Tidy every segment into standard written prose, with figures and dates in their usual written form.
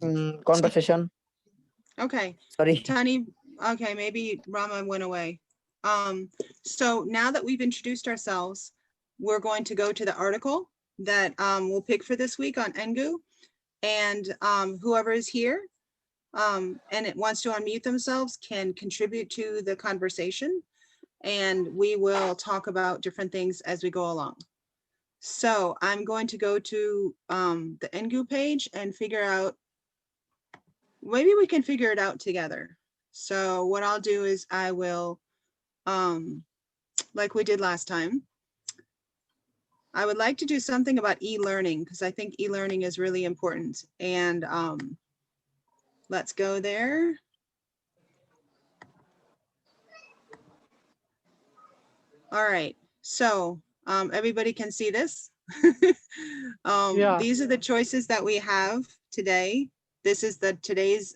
Conversation. Okay. Sorry. Tani, okay, maybe Rama went away. So now that we've introduced ourselves, we're going to go to the article that we'll pick for this week on NGU. And whoever is here and it wants to unmute themselves can contribute to the conversation. And we will talk about different things as we go along. So I'm going to go to the NGU page and figure out, maybe we can figure it out together. So what I'll do is I will, like we did last time, I would like to do something about e-learning because I think e-learning is really important. And let's go there. All right, so everybody can see this. These are the choices that we have today. This is today's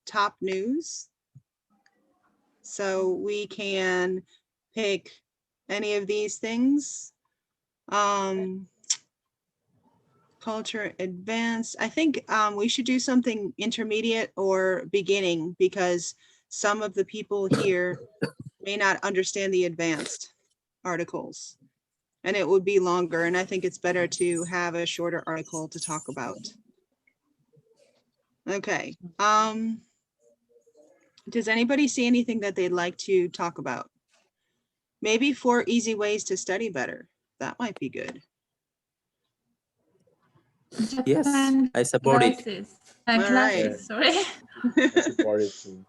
top news. So we can pick any of these things. Culture advanced. I think we should do something intermediate or beginning because some of the people here may not understand the advanced articles and it would be longer. And I think it's better to have a shorter article to talk about. Okay. Does anybody see anything that they'd like to talk about? Maybe 4 easy ways to study better. That might be good. Yes, I support it. All right. Yeah. Sorry. I support it too.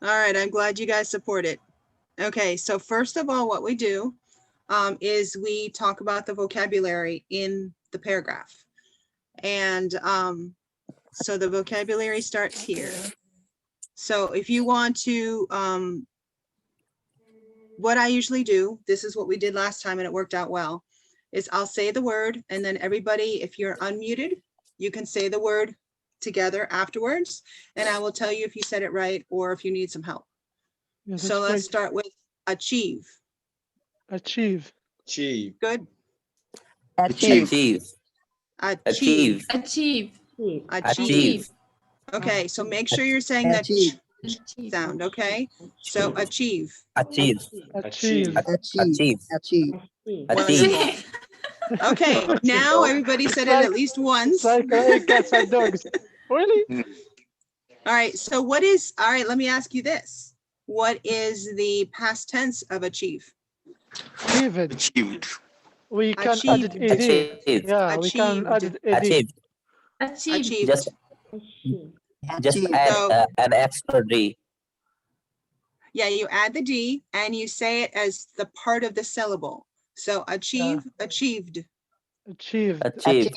All right, I'm glad you guys support it. Okay, so first of all, what we do is we talk about the vocabulary in the paragraph. And so the vocabulary starts here. So if you want to, what I usually do, this is what we did last time and it worked out well, is I'll say the word and then everybody, if you're unmuted, you can say the word together afterwards. And I will tell you if you said it right or if you need some help. Yeah, So that's let's great. start with achieve. Achieve. Achieve. Good. Achieve. Achieve. Achieve. Achieve. Achieve. Okay, so make sure you're saying that Achieve. sound, okay? So achieve. Achieve. Achieve. Achieve. Achieve. Achieve. Wonderful. Okay, now everybody said it at least once. It's like cats and dogs. Really? All right, so what is, all right, let me ask you this. What is the past tense of achieve? Achieved. Achieved. We can add it Achieved. ed. Achieve. Yeah, we can add Achieved. it ed. Achieve. Achieved. Just Achieve. add So- an extra D. Yeah, you add the D and you say it as the part of the syllable. So achieve, achieved. Achieved. Achieve.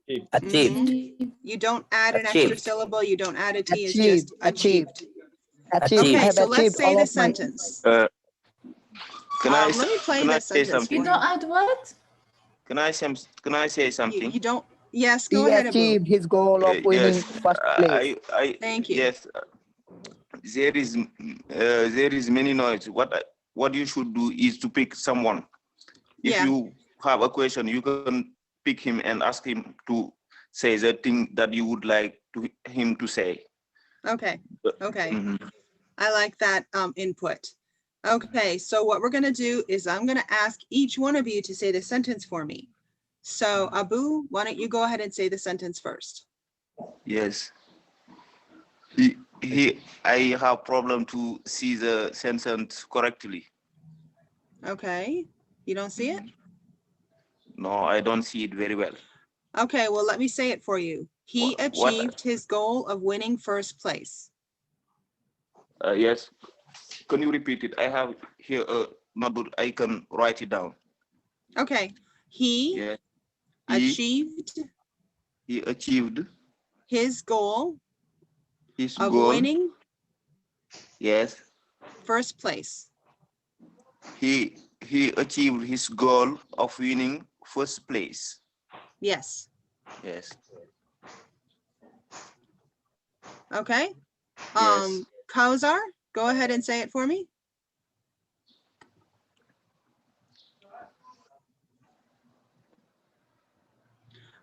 Achieve. Achieved. You don't add an extra Achieved. syllable, you don't add a T, it's Achieved. just achieved. Achieve. Achieve. I Okay, have so let's achieved say all the of my. sentence. Can I Let me play can I this say sentence. something? You don't add what? Can I say something? You don't, yes, go He ahead, Abu. achieved his goal of winning Yes, first place. Thank you. Yes, there is many noise. What you should do is to pick someone. If Yeah. you have a question, you can pick him and ask him to say the thing that you would like him to say. Okay, okay. Mhm. I like that input. Okay, so what we're gonna do is I'm gonna ask each one of you to say the sentence for me. So Abu, why don't you go ahead and say the sentence first? Yes. I have problem to see the sentence correctly. Okay, you don't see it? No, I don't see it very well. Okay, well, let me say it for you. He What- achieved his goal of winning first place. Yes. Can you repeat it? I have here a notebook. I can write it down. Okay, he Yeah. achieved He achieved his goal his of goal. winning Yes. first place. He achieved his goal of winning first place. Yes, Yes. okay. Yes. Kausar, go ahead and say it for me.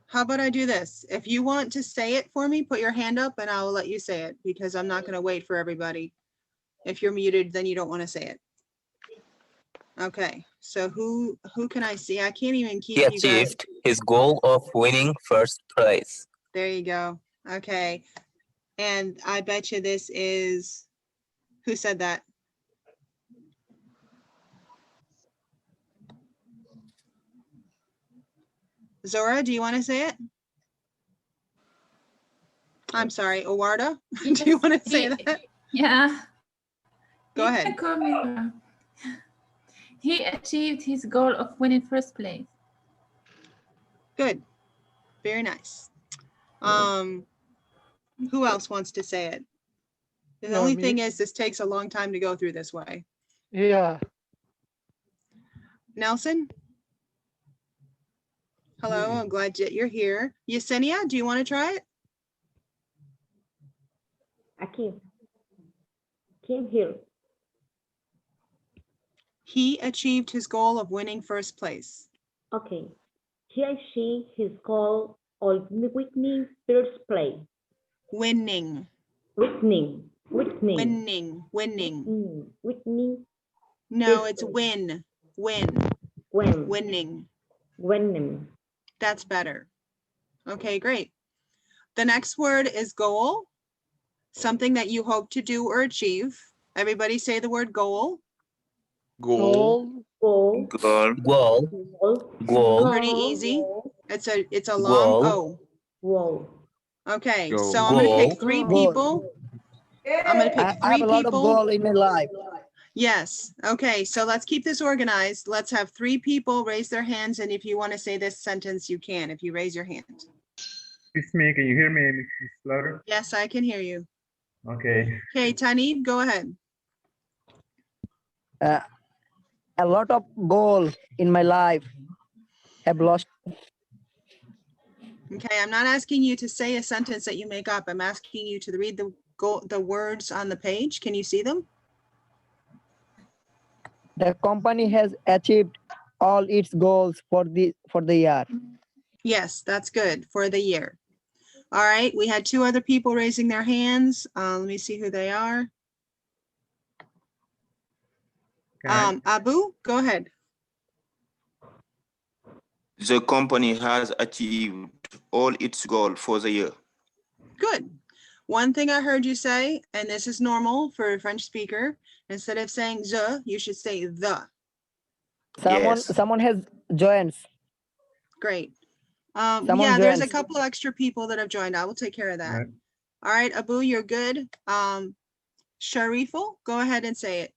How about I do this? If you want to say it for me, put your hand up and I will let you say it because I'm not going to wait for everybody. If you're muted, then you don't want to say it. Okay, so who can I see? I can't even keep He you guys. achieved his goal of winning first prize. There you go. Okay. And I bet you this is, who said that? Zora, do you want to say it? I'm sorry, Owarda, do you want to say that? Yeah. Go You ahead. can call me Pram. He achieved his goal of winning first place. Good. Very nice. Who else wants to say it? The Yeah, only me. thing is this takes a long time to go through this way. Yeah. Nelson? Hello, I'm glad that you're here. Yesenia, do you want to try it? I can't hear. He achieved his goal of winning first place. Okay. He achieved his goal of winning first place. Winning. Winning. No, First it's place. win. Winning. Winning. That's better. Okay, great. The next word is goal. Something that you hope to do or achieve. Everybody say the word goal. Goal. Goal. Goal. Goal. Pretty easy. It's a long Goal. O. Goal. Okay, Goal. so I'm gonna pick Goal. three Goal. people. I'm gonna pick I have three a lot of people. goal in my life. Yes, okay, so let's keep this organized. Let's have three people raise their hands, and if you want to say this sentence, you can, if you raise your hand. It's me. Can you hear me, Mrs. Slaughter? Yes, I can hear you. Okay. Okay, Tanib, go ahead. A lot of goal in my life. Have lost. Okay, I'm not asking you to say a sentence that you make up. I'm asking you to read the words on the page. Can you see them? The company has achieved all its goals for the year. Yes, that's good, for the year. All right, we had two other people raising their hands. Let me see who they are. Abu, go ahead. The company has achieved all its goal for the year. Good. One thing I heard you say, and this is normal for a French speaker, instead of saying the, you should say the. Yes. Someone has joined. Great. Someone Yeah, there's a joins. couple extra people that have joined. I will take care of that. Right. All right, Abu, you're good. Shariful, go ahead and say it.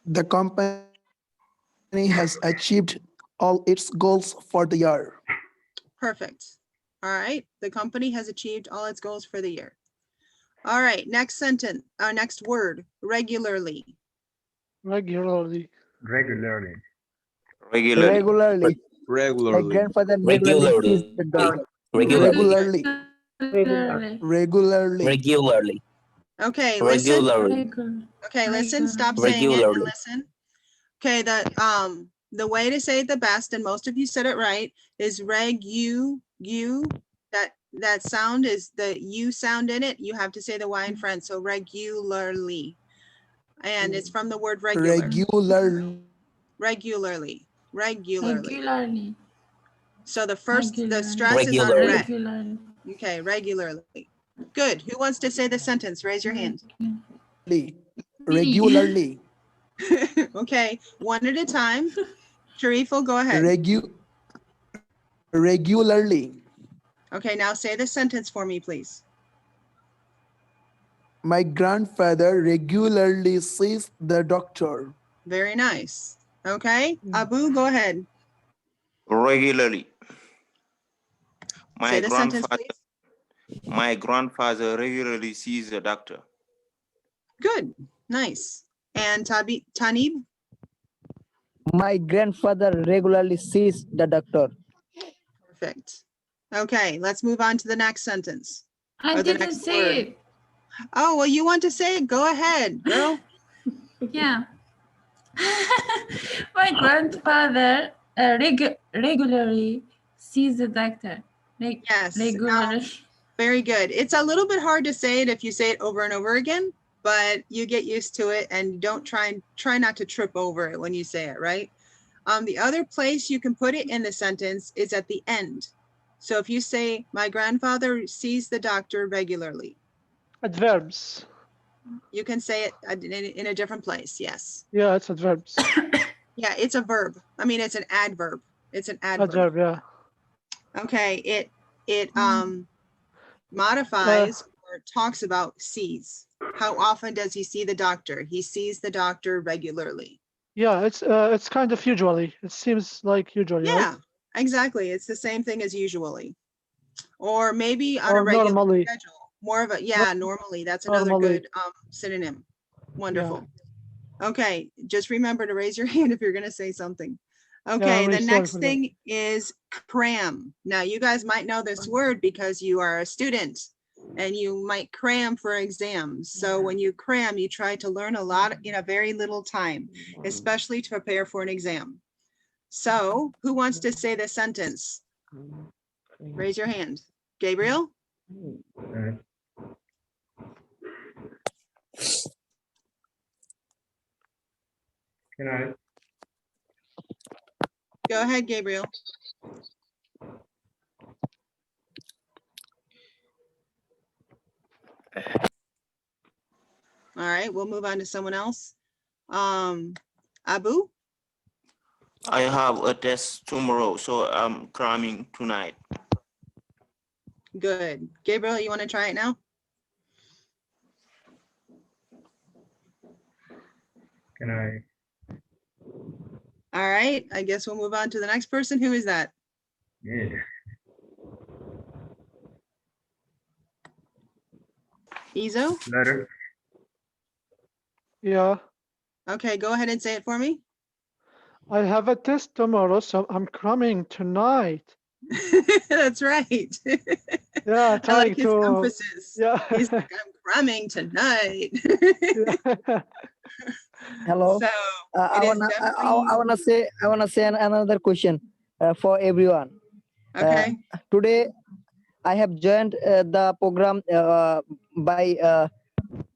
The company has achieved all its goals for the year. Perfect. All right, the company has achieved all its goals for the year. All right, next sentence, next word, regularly. Regularly. Regularly. Regularly. My grandfather regularly sees the doctor. Regularly. Regularly. Regularly. Okay, listen. Regularly. Okay, listen, stop saying it and Regularly. listen. Okay, the way to say it the best, and most of you said it right, is that sound is the U sound in it. You have to say the Y in front, so regularly. And it's from the word regular. Regularly. So the first, the stress is on Regularly. reg. Okay, regularly. Good. Who wants to say the sentence? Raise your hand. Regularly. Okay, one at a time. Shariful, go ahead. Regularly. Okay, now say the sentence for me, please. My grandfather regularly sees the doctor. Very nice. Okay, Abu, go ahead. Regularly. Say the sentence, please. My grandfather regularly sees the doctor. Good, nice. And Tanib? My grandfather regularly sees the doctor. Perfect. Okay, let's move on to the next sentence. I Or the didn't next say word. it. Oh, well, you want to say it? Go ahead, girl. Yeah. My grandfather regularly sees the doctor. Yes. Now, Regularly. very good. It's a little bit hard to say it if you say it over and over again, but you get used to it and don't try not to trip over it when you say it, right? The other place you can put it in the sentence is at the end. So if you say, my grandfather sees the doctor regularly, Adverbs. you can say it in a different place. Yes. Yeah, it's adverbs. Yeah, it's a verb. I mean, it's an adverb. It's an adverb. Adverb, yeah. Okay, it modifies or talks about sees. How often does he see the doctor? He sees the doctor regularly. Yeah, it's kind of usually. It seems like usually, right? Yeah, exactly. It's the same thing as usually. Or maybe on a Or regular normally. schedule. More of a, yeah, normally. That's another Normally. good synonym. Wonderful. Okay, just remember to raise your hand if you're going to say something. Okay, the sorry next for that. thing is cram. Now, you guys might know this word because you are a student and you might cram for exams. So when you cram, you try to learn a lot in a very little time, especially to prepare for an exam. So who wants to say the sentence? Raise your hand. Gabriel? Can I? Go ahead, Gabriel. All right, we'll move on to someone else. Abu? I have a test tomorrow, so I'm cramming tonight. Good. Gabriel, you want to try it now? Can I? All right, I guess we'll move on to the next person. Who is that? Yeah. Izo? Letter. Yeah. Okay, go ahead and say it for me. I have a test tomorrow, so I'm cramming tonight. That's right. Yeah, I trying like his to. emphasis. Yeah. He's like, I'm cramming tonight. Yeah. Hello. So I it is wanna definitely I wanna say another question for everyone. okay. Today I have joined the program by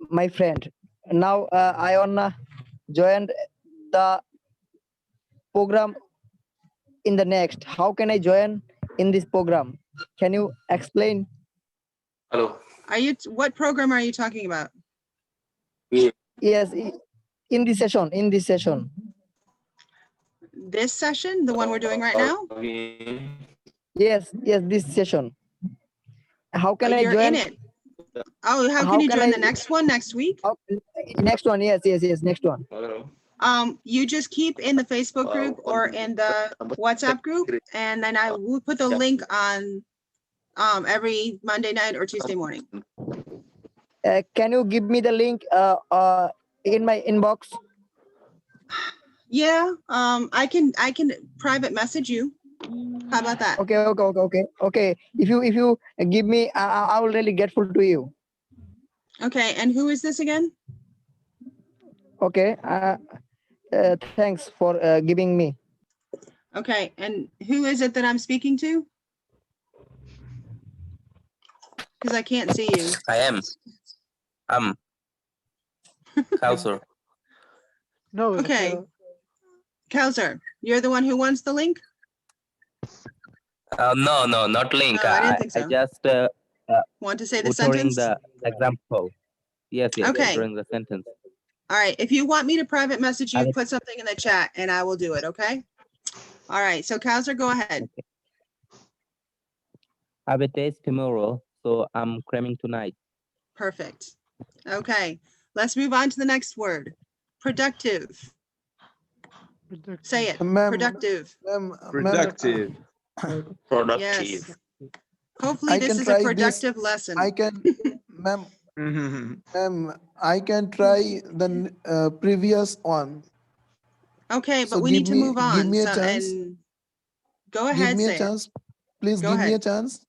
my friend. Now I wanna join the program in the next. How can I join in this program? Can you explain? Hello. Are you? What program are you talking about? Yes, in this session. In this session. This session, the one we're doing right now? Yes, yes, this session. How can I You're join? in it. Oh, how How can you can join I- the next one next week? How, next one. Yes, yes, yes. Next one. You just keep in the Facebook group or in the WhatsApp group, and then I will put the link on every Monday night or Tuesday morning. Can you give me the link in my inbox? Yeah, I can private message you. How about that? Okay, okay, okay, okay. Okay. If you give me, I will really grateful to you. Okay, and who is this again? Okay. Thanks for giving me. Okay, and who is it that I'm speaking to? Because I can't see you. I am. Kausar. No. Okay. Kausar, you're the one who wants the link? No, not link. No, I didn't think so. I just Want to say the uttering sentence? the example. Yes, Okay. during the sentence. All right, if you want me to private message you, Okay. put something in the chat and I will do it, okay? All right, so Kausar, go ahead. I have a test tomorrow, so I'm cramming tonight. Perfect. Okay, let's move on to the next word. Productive. Say it. Ma'am, Productive. ma'am, Productive. Productive. Yes. Hopefully I this can is try a this. productive lesson. I can, ma'am, I can try the previous one. Okay, but So we need to move on. give me a So, chance. and go Give ahead, me a say it. chance. Please Go give me a ahead. chance.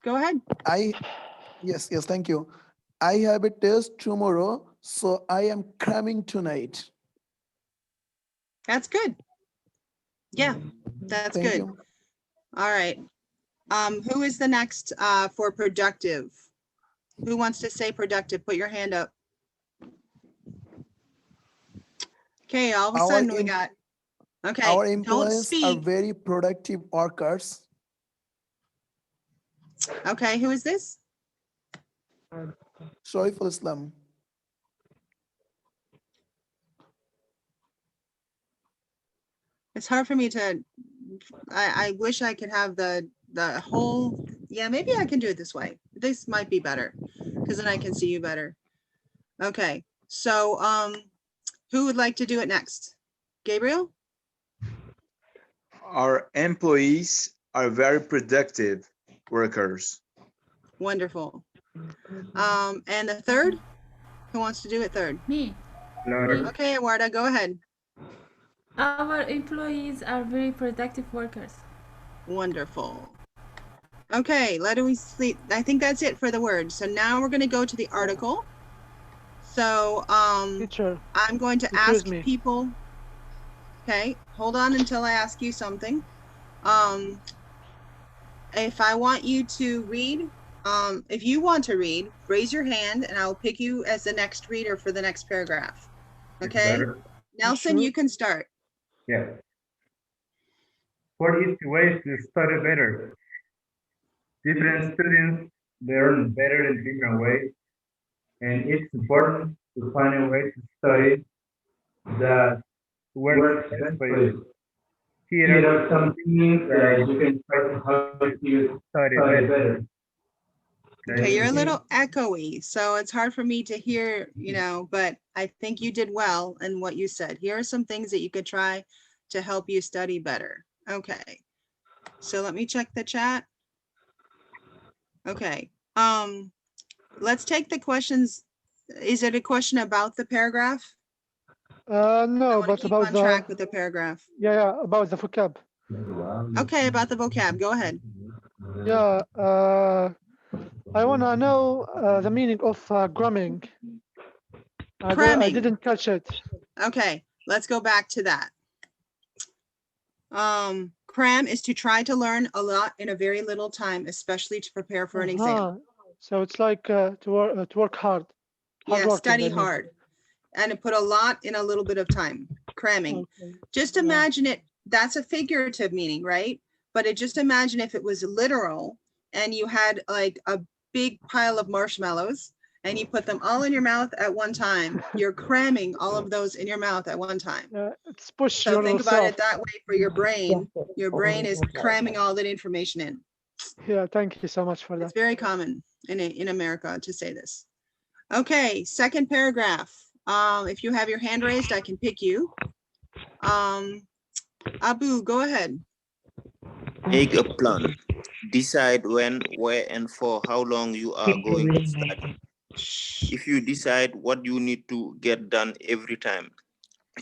Go ahead. Yes, thank you. I have a test tomorrow, so I am cramming tonight. That's good. Yeah, that's Thank good. you. All right. Who is the next for productive? Who wants to say productive? Put your hand up. Okay, all of a Our sudden we em- got, okay, Our don't employees are speak. very productive workers. Okay, who is this? Sorry for Islam. It's hard for me to, I wish I could have the whole, yeah, maybe I can do it this way. This might be better because then I can see you better. Okay, so who would like to do it next? Gabriel? Our employees are very productive workers. Wonderful. And the third? Who wants to do it third? Me. Laura. Okay, Eduarda, go ahead. Our employees are very productive workers. Wonderful. Okay, let me sleep. I think that's it for the words. So now we're going to go to the article. So Teacher, I'm going to excuse ask me. people. Okay, hold on until I ask you something. If I want you to read, if you want to read, raise your hand and I'll pick you as the next reader for the next paragraph. Okay, Better. Nelson, Sure. you can start. Yeah. 4 easy ways to study better. Different students learn better in different ways, and it's important to find a way to study that works best for you. Here are some things that you can try to help you study better. Okay, you're a little echoey, so it's hard for me to hear, but I think you did well in what you said. Here are some things that you could try to help you study better. Okay, so let me check the chat. Okay, let's take the questions. Is it a question about the paragraph? I No, want to but keep about on track the, with the paragraph. yeah, about the vocab. Okay, about the vocab, go ahead. Yeah, I want to know the meaning of cramming. I Cramming. didn't catch it. Okay, let's go back to that. Cram is to try to learn a lot in a very little time, especially to prepare for an exam. Uh-huh. So it's like to work hard. Yeah, Hardworking, study I mean. hard and to put a lot in a little bit of time. Cramming. Okay. Just Yeah. imagine it. That's a figurative meaning, right? But just imagine if it was literal and you had like a big pile of marshmallows and you put them all in your mouth at one time. You're cramming all of those in your mouth at one time. It's push So think about yourself. it that way for your brain. Your brain is cramming all that information in. Yeah, thank you so much for It's that. very common in America to say this. Okay, second paragraph. If you have your hand raised, I can pick you. Abu, go ahead. Make a plan. Decide when, where, and for how long you are going to study. If you decide what you need to get done every time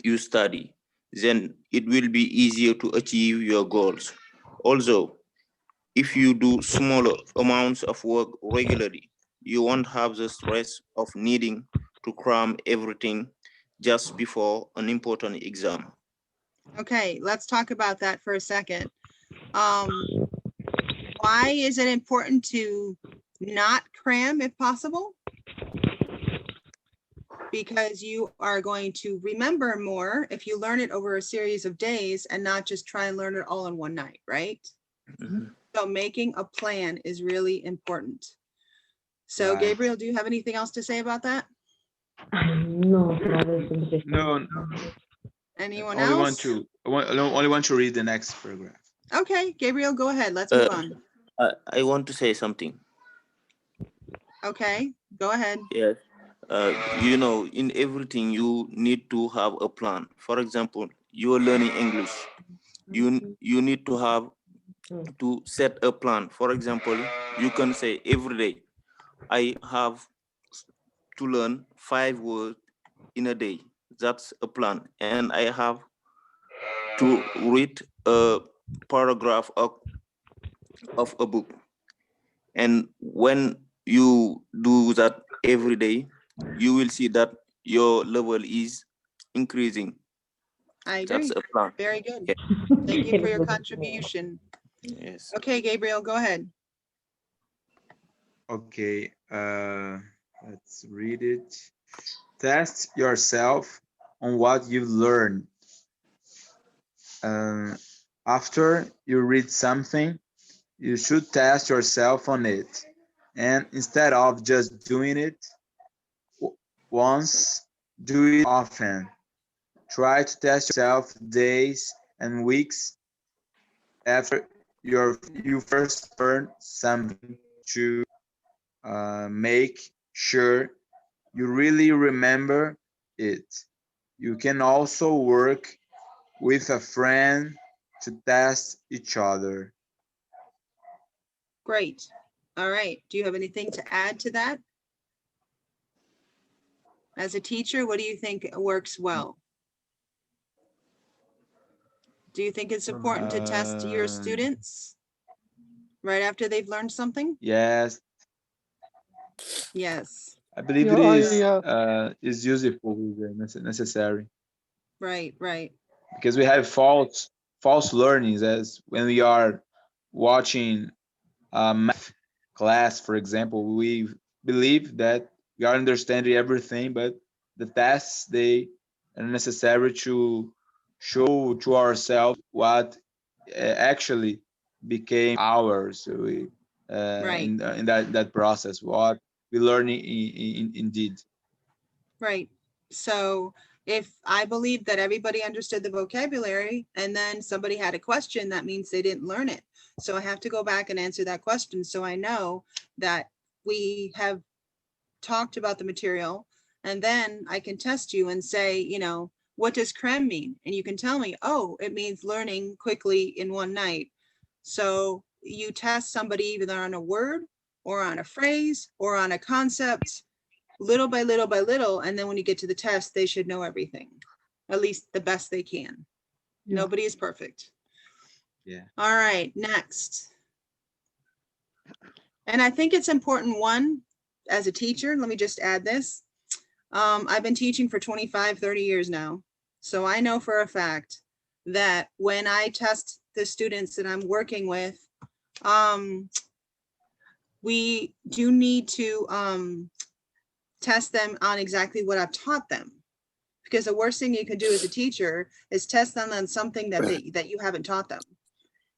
you study, then it will be easier to achieve your goals. Also, if you do smaller amounts of work regularly, you won't have the stress of needing to cram everything just before an important exam. Okay, let's talk about that for a second. Why is it important to not cram if possible? Because you are going to remember more if you learn it over a series of days and not just try and learn it all in one night, right? Mhm. So making a plan is really important. So Right. Gabriel, do you have anything else to say about that? No, probably. No, Anyone only want else? to only want to read the next paragraph. Okay, Gabriel, go ahead. Let's move on. I want to say something. Okay, go ahead. Yes. In everything you need to have a plan. For example, you are learning English. You need to have to set a plan. For example, you can say every day, I have to learn 5 words in a day. That's a plan. And I have to read a paragraph of a book. And when you do that every day, you will see that your level is increasing. I That's agree. a plan. Very good. Yeah. Thank you for your contribution. Yes. Okay, Gabriel, go ahead. Okay, let's read it. Test yourself on what you've learned. After you read something, you should test yourself on it. And instead of just doing it once, do it often. Try to test yourself days and weeks after you first learn something to make sure you really remember it. You can also work with a friend to test each other. Great. All right. Do you have anything to add to that? As a teacher, what do you think works well? Do you think it's important to test your students right after they've learned something? Yes, Yes. I believe Yeah, is useful, necessary, Right, right. because we have false learnings as when we are watching a math class, for example, we believe that we are understanding everything, but the tests they are necessary to show to ourselves what actually became ours. So Right. in that process, what we learn indeed. Right. So if I believe that everybody understood the vocabulary and then somebody had a question, that means they didn't learn it. So I have to go back and answer that question. So I know that we have talked about the material, and then I can test you and say, you know, what does creme mean? And you can tell me, oh, it means learning quickly in one night. So you test somebody either on a word or on a phrase or on a concept, little by little by little. And then when you get to the test, they should know everything, at least the best they can. Yeah. Nobody is perfect. Yeah. All right, next. And I think it's important, one, as a teacher, let me just add this. I've been teaching for 25, 30 years now. So I know for a fact that when I test the students that I'm working with, we do need to test them on exactly what I've taught them. Because the worst thing you can do as a teacher is test them on something that you haven't taught them.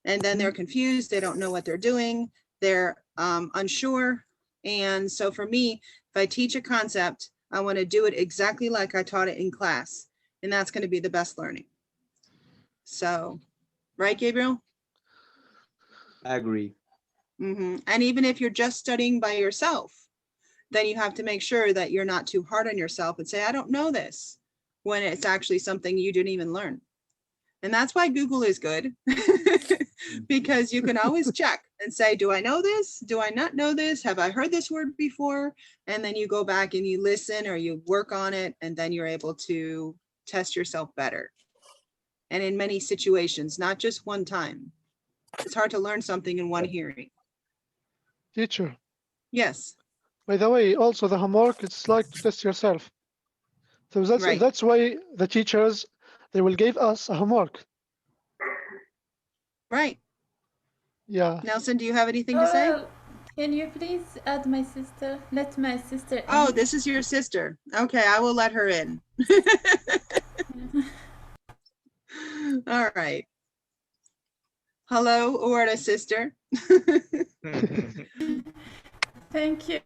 And then they're confused, they don't know what they're doing, they're unsure. And so for me, if I teach a concept, I want to do it exactly like I taught it in class. And that's going to be the best learning. So, right, Gabriel? I agree. And even if you're just studying by yourself, then you have to make sure that you're not too hard on yourself and say, I don't know this, when it's actually something you didn't even learn. And that's why Google is good, because you can always check and say, do I know this? Do I not know this? Have I heard this word before? And then you go back and you listen or you work on it, and then you're able to test yourself better. And in many situations, not just one time. It's hard to learn something in one hearing. Teacher. Yes. By the way, also the homework, it's like to test yourself. So that's why the teachers, they will give us a homework. Right. Yeah. Nelson, do you have anything to say? Can you please add my sister? Let my sister in. Oh, this is your sister. Okay, I will let her in. All right. Hello, Orta sister. Thank you.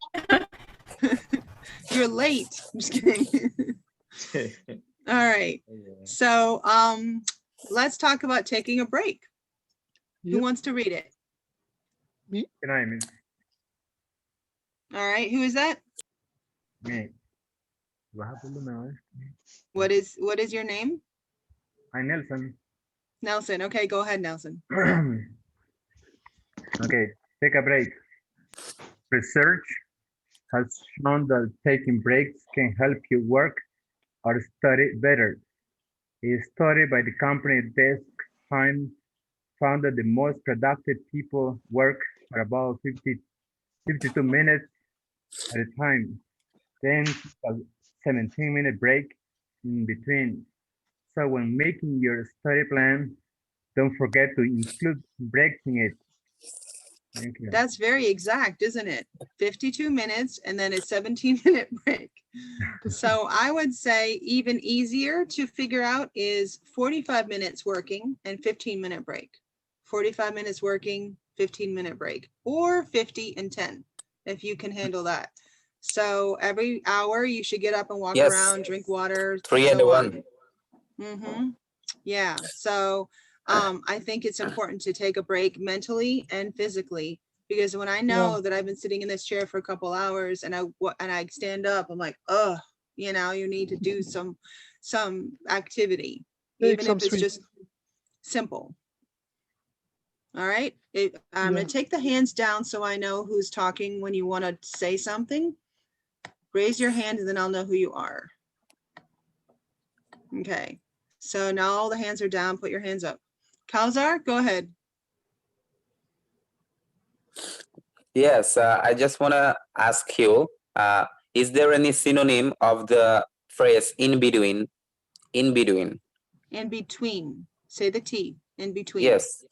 You're late. I'm just kidding. All right. So let's talk about taking a break. Who wants to read it? Me. Can I mean? All right. Who is that? Me. What is your name? I'm Nelson. Nelson. Okay, go ahead, Nelson. Okay, take a break. Research has shown that taking breaks can help you work or study better. A study by the company Desk Time found that the most productive people work for about 52 minutes at a time. Then 17-minute break in between. So when making your study plan, don't forget to include breaks in it. Thank you. That's very exact, isn't it? 52 minutes and then a 17-minute break. So I would say even easier to figure out is 45 minutes working and 15-minute break. 45 minutes working, 15-minute break, or 50 and 10, if you can handle that. So every hour you should get up and walk Yes. around, drink water, 3 and so 1. on. Yeah, so I think it's important to take a break mentally and physically, because when I know that I've been sitting in this chair for a couple hours and I stand up, I'm like, oh, you know, you need to do some activity, even if it's just simple. All right, I'm going to take the hands down so I know who's talking. When you want to say something, raise your hand and then I'll know who you are. Okay, so now all the hands are down. Put your hands up. Kausar, go ahead. Yes, I just want to ask you, is there any synonym of the phrase in between? In between. In between. Say the T. In between. Yes.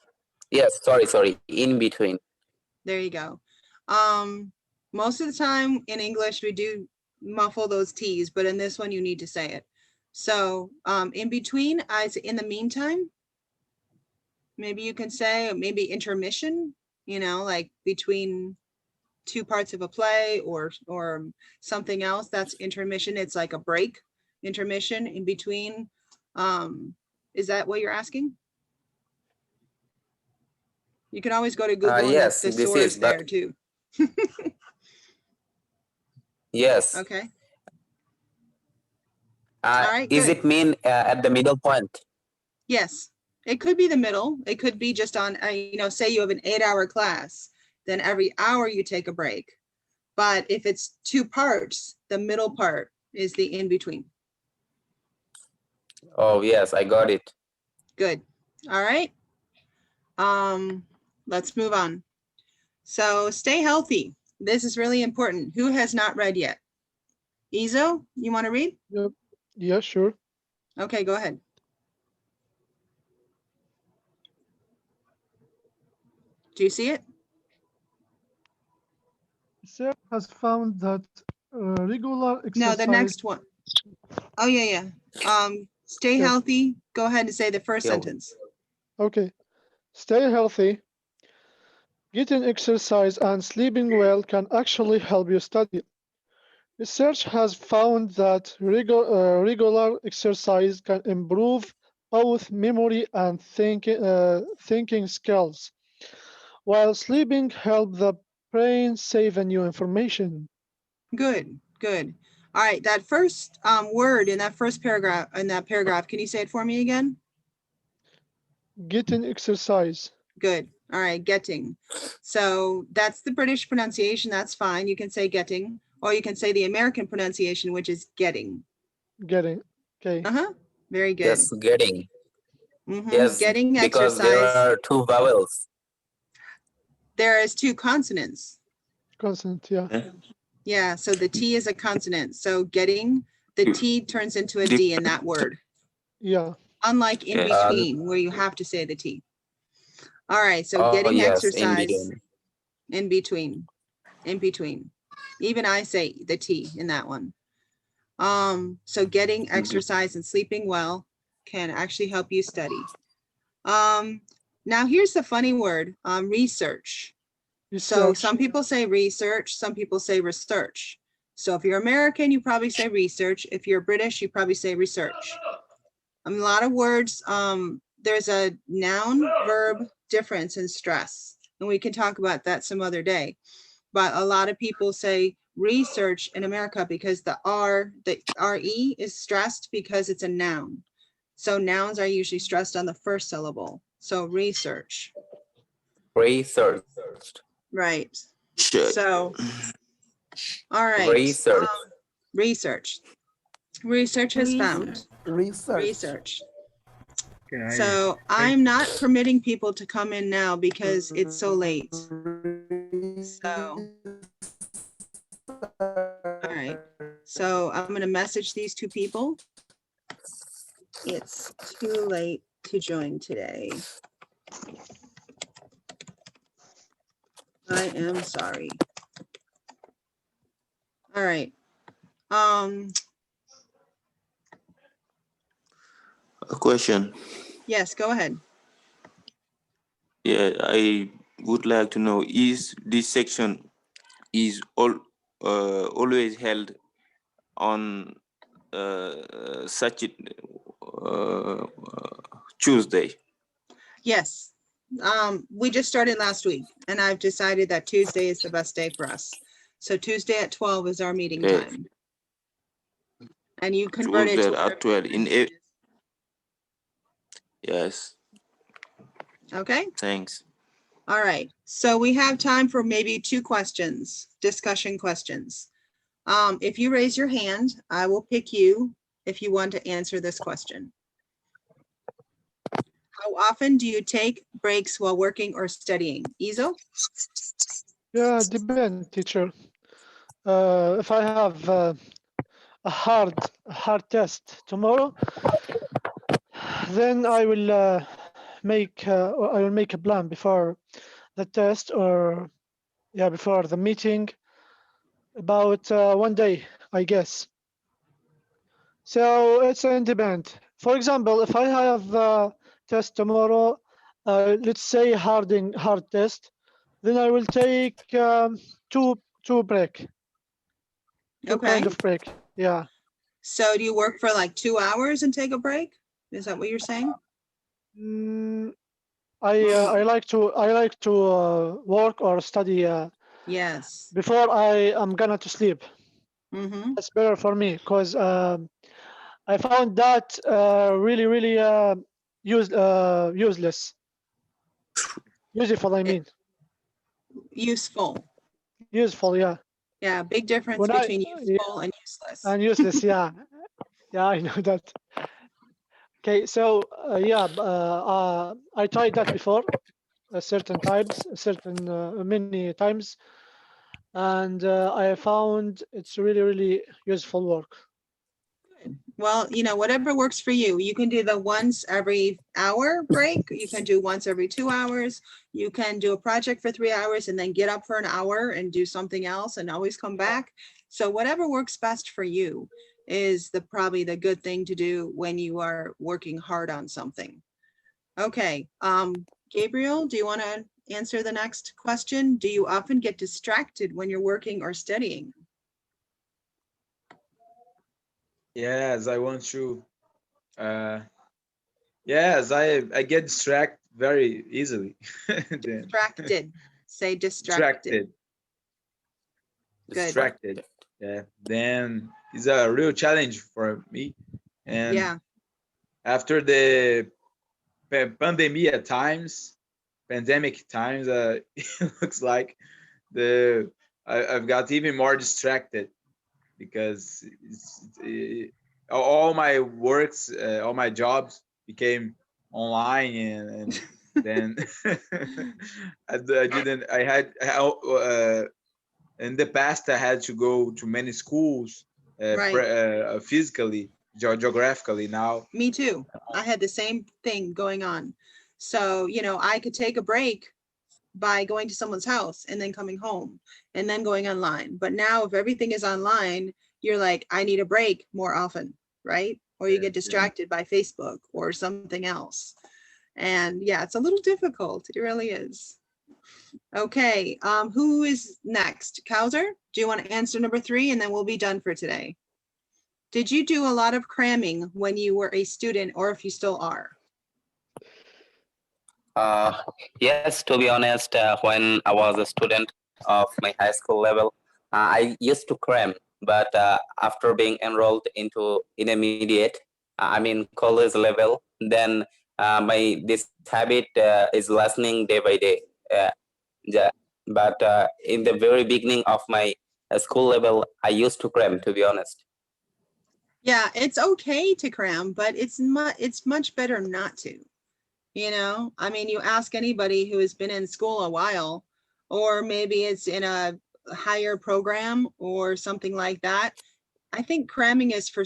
Yes, sorry. In between. There you go. Most of the time in English, we do muffle those T's, but in this one, you need to say it. So in between, I say in the meantime. Maybe you can say, or maybe intermission, you know, like between two parts of a play or something else. That's intermission. It's like a break. Intermission in between. Is that what you're asking? You can always go to Google yes, and the this source is, but there too. yes. Okay. All right, is good. it mean at the middle point? Yes, it could be the middle. It could be just on, you know, say you have an 8-hour class, then every hour you take a break. But if it's 2 parts, the middle part is the in between. Oh, yes, I got it. Good. All right. Let's move on. So stay healthy. This is really important. Who has not read yet? Izo, you want to read? Yep. Yeah, sure. Okay, go ahead. Do you see it? Research has found that regular exercise. No, the next one. Oh, yeah. Stay healthy. Go ahead and say the first sentence. Okay. Stay healthy. Getting exercise and sleeping well can actually help you study. Research has found that regular exercise can improve both memory and thinking skills, while sleeping helps the brain save new information. Good. All right, that first word in that first paragraph, can you say it for me again? Getting exercise. Good. All right, getting. So that's the British pronunciation. That's fine. You can say getting, or you can say the American pronunciation, which is getting. Getting. Okay. Very good. Yes, getting. Yes, Getting because there exercise. are 2 vowels. There is 2 consonants. Consonant, yeah. Yeah, so the T is a consonant. So getting, the T turns into a D in that word. Yeah. Unlike in between, where you have to say the T. All right, so getting yes, exercise. In between. Even I say the T in that one. So getting exercise and sleeping well can actually help you study. Now here's the funny word, research. So some people say research, some people say research. So if you're American, you probably say research. If you're British, you probably say research. A lot of words, there's a noun verb difference in stress, and we can talk about that some other day. But a lot of people say research in America because the RE is stressed because it's a noun. So nouns are usually stressed on the first syllable. So research. Research. Right. So, all right. Research. Research has found. Research. So I'm not permitting people to come in now because it's so late. So, all right. So I'm going to message these two people. It's too late to join today. I am sorry. All right. A question. Yes, go ahead. Yeah, I would like to know, is this section always held on such Tuesday? Yes. We just started last week and I've decided that Tuesday is the best day for us. So Tuesday at 12 is our meeting Okay. time. And you convert it Tuesday to at 12 in a. Yes, okay. thanks. All right. So we have time for maybe 2 questions, discussion questions. If you raise your hand, I will pick you if you want to answer this question. How often do you take breaks while working or studying? Izo? Yeah, depend, teacher. If I have a hard test tomorrow, then I will make a plan before the test, or yeah, before the meeting, about 1 day, I guess. So it's independent. For example, if I have a test tomorrow, let's say hard test, then I will take two break, two kind Okay. of break. Yeah. So do you work for like 2 hours and take a break? Is that what you're saying? Mm, I like to work or study Yes. before I am gonna to sleep. Mm-hmm. That's better for me because I found that really useless. Useful, I mean. Useful. Useful, yeah. Yeah, big difference When between yeah, useful and useless. and useless, yeah. Yeah, I know that. Okay, so yeah, I tried that before, certain many times, and I found it's really useful work. Well, you know, whatever works for you. You can do the once every hour break. You can do once every 2 hours. You can do a project for 3 hours and then get up for an hour and do something else and always come back. So whatever works best for you is probably the good thing to do when you are working hard on something. Okay, Gabriel, do you want to answer the next question? Do you often get distracted when you're working or studying? Yes, I want to. Uh, yes, I get distracted very easily. Then Distracted. Say distracted. Good. distracted. Yeah. Then it's a real challenge for me. And Yeah. after the pandemic times, it looks like I've got even more distracted because all my works, all my jobs became online, and then I had in the past I had to go to many schools Right. physically, geographically. Now Me too. I had the same thing going on. So, you know, I could take a break by going to someone's house and then coming home and then going online. But now if everything is online, you're like, I need a break more often, right? Or you get distracted by Facebook or something else. And yeah, it's a little difficult. It really is. Okay, who is next? Kauser, do you want to answer number 3 and then we'll be done for today? Did you do a lot of cramming when you were a student or if you still are? Yes, to be honest, when I was a student of my high school level, I used to cram. But after being enrolled into intermediate, I mean college level, then this habit is lessening day by day. Yeah. But in the very beginning of my school level, I used to cram, to be honest. Yeah, it's okay to cram, but it's much better not to. You know, I mean, you ask anybody who has been in school a while, or maybe it's in a higher program or something like that. I think cramming is for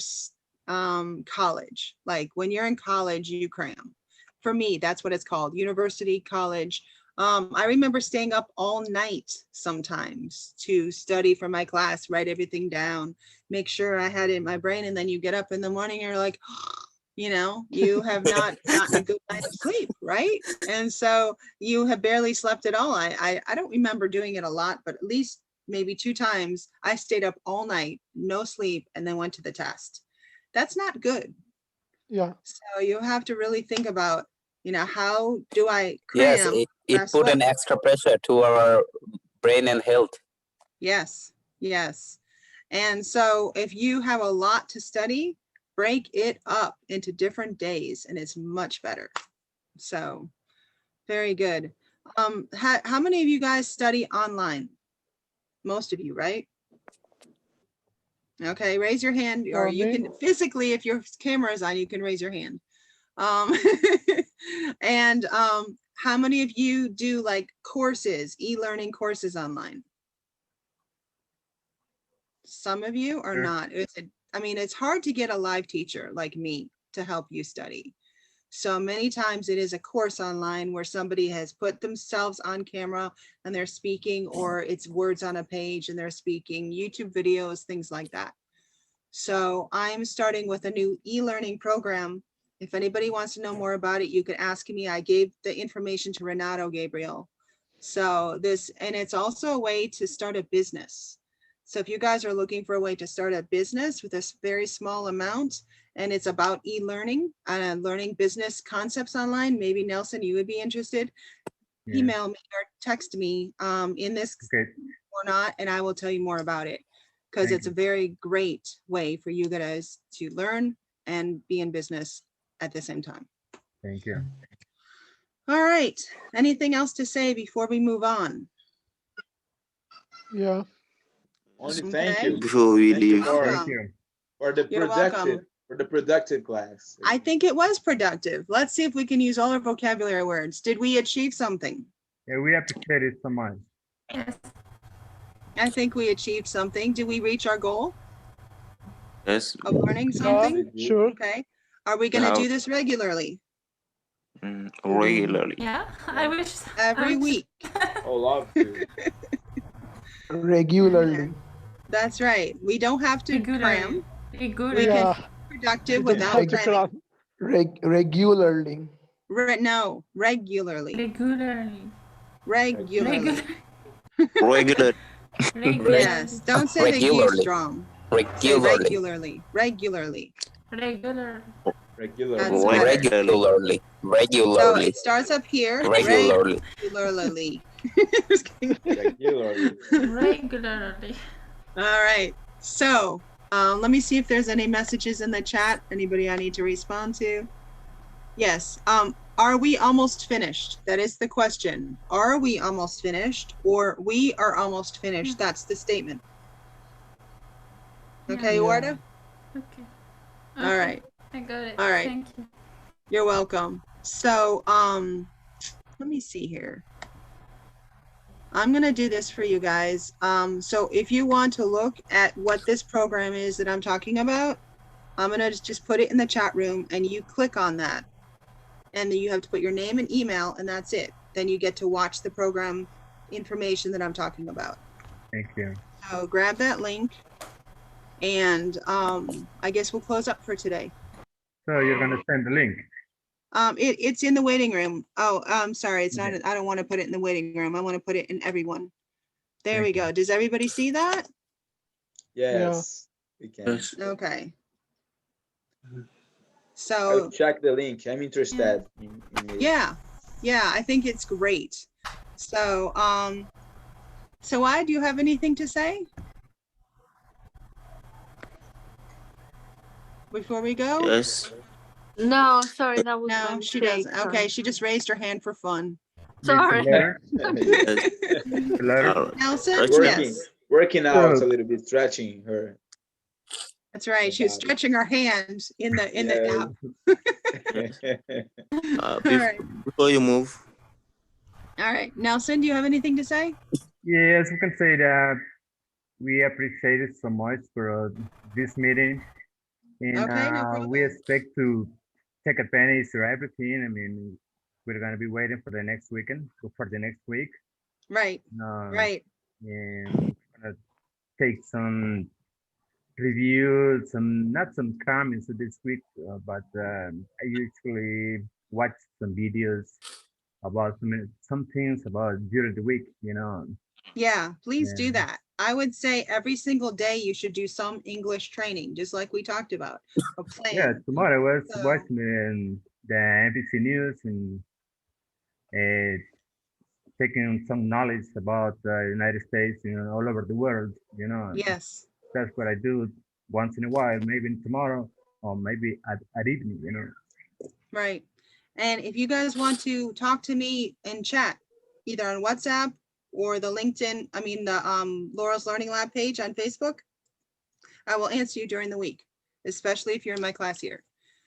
college. Like when you're in college, you cram. For me, that's what it's called, university, college. I remember staying up all night sometimes to study for my class, write everything down, make sure I had it in my brain. And then you get up in the morning, and you're like, you know, you have not gotten a good night of sleep, right? And so you have barely slept at all. I don't remember doing it a lot, but at least maybe 2 times I stayed up all night, no sleep, and then went to the test. That's not good. Yeah. So you have to really think about, you know, how do I Yes, cram? it rest put well? an extra pressure to our brain and health. Yes, yes. And so if you have a lot to study, break it up into different days and it's much better. So very good. How many of you guys study online? Most of you, right? Okay, raise your hand, or you me. can physically, if your camera is on, you can raise your hand. And how many of you do like courses, e-learning courses online? Some of you are Sure. not. I mean, it's hard to get a live teacher like me to help you study. So many times it is a course online where somebody has put themselves on camera and they're speaking, or it's words on a page and they're speaking, YouTube videos, things like that. So I'm starting with a new e-learning program. If anybody wants to know more about it, you could ask me. I gave the information to Renato Gabriel. So and it's also a way to start a business. So if you guys are looking for a way to start a business with a very small amount, and it's about e-learning and learning business concepts online, maybe Nelson, you would be interested. Yeah. Email me or text me in this Okay. or not, and I will tell you more about it, because Thank it's a very great way for you guys to learn and be in business at the same time. Thank you. All right. Anything else to say before we move on? Yeah. Only thank Okay. you. Before we Thank you leave, for, Thank you. for the You're welcome. productive class. I think it was productive. Let's see if we can use all our vocabulary words. Did we achieve something? Yeah, we appreciate it so much. Yes. I think we achieved something. Did we reach our goal yes, of learning Yeah. something? Sure. Okay. Are we going to How- do this regularly? regularly. Yeah, I wish. Every week. Oh, love to. Regularly. That's right. We don't have to cram. We can Yeah. be productive We don't without have to cramming. cram. Regularly. No, regularly. Regularly. Regularly. Regular. Yes. Don't say thank you Regularly. strong. Say Regularly. regularly. Regular. Regular. That's better. Regularly. So Regularly. it starts up here. Regularly. Regularly. Regularly. Regularly. All right. So let me see if there's any messages in the chat. Anybody I need to respond to? Yes. Are we almost finished? That is the question. Are we almost finished, or we are almost finished? That's the statement. Okay, Yeah. Warda? Okay. All right. I got it. All right. Thank you. You're welcome. So let me see here. I'm gonna do this for you guys. So if you want to look at what this program is that I'm talking about, I'm gonna just put it in the chat room and you click on that. And then you have to put your name and email, and that's it. Then you get to watch the program information that I'm talking about. Thank you. So grab that link, and I guess we'll close up for today. So you're gonna send the link. It's in the waiting room. Oh, I'm sorry. It's not. Okay. I don't want to put it in the waiting room. I want to put it in everyone. There we Thank you. go. Does everybody see that? Yes, we can. Yes. Okay. I So will check the link. I'm interested in it. yeah, I think it's great. So so do you have anything to say before we go? Yes. No, sorry, that was No, my she mistake. doesn't. Okay, she just raised her hand for fun. Sorry. Letter? Yes. Letter? Nelson? Stretching. Yes. Working out a little bit, stretching her. That's right. She was Body. stretching her hand in the app. All right. Before you move, All right. Nelson, do you have anything to say? Yes, we can say that we appreciate it so much for this meeting, and Okay, no we problem. expect to take advantage of everything. I mean, we're gonna be waiting for the next weekend, for the next week, Right, right. and we're gonna take some reviews, not some comments this week, but I usually watch some videos about some things about during the week, you know. Yeah, please do Yeah. that. I would say every single day you should do some English training, just like we talked about, a Yeah, plan. tomorrow I was So, watching the NBC News and uh, taking some knowledge about the United States, you know, all over the world, you know. yes, That's what I do once in a while, maybe tomorrow or maybe at evening, you know. right. And if you guys want to talk to me in chat, either on WhatsApp or the LinkedIn, I mean the Laurel's Learning Lab page on Facebook, I will answer you during the week, especially if you're in my class here.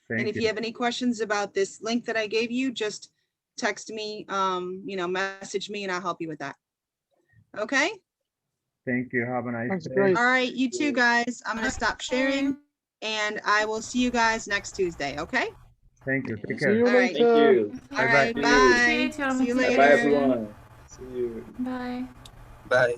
And Thank if you. you have any questions about this link that I gave you, just text me, you know, message me and I'll help you with that. Okay? Thank you. Have a nice That's day. great. All right, you too, guys. I'm gonna stop sharing and I will see you guys next Tuesday, okay? Thank you. Take See care. you All right. Thank later. you. All Bye-bye. right, Okay, bye. appreciate your See you Bye later. bye, motivation. everyone. See you. Bye. Bye.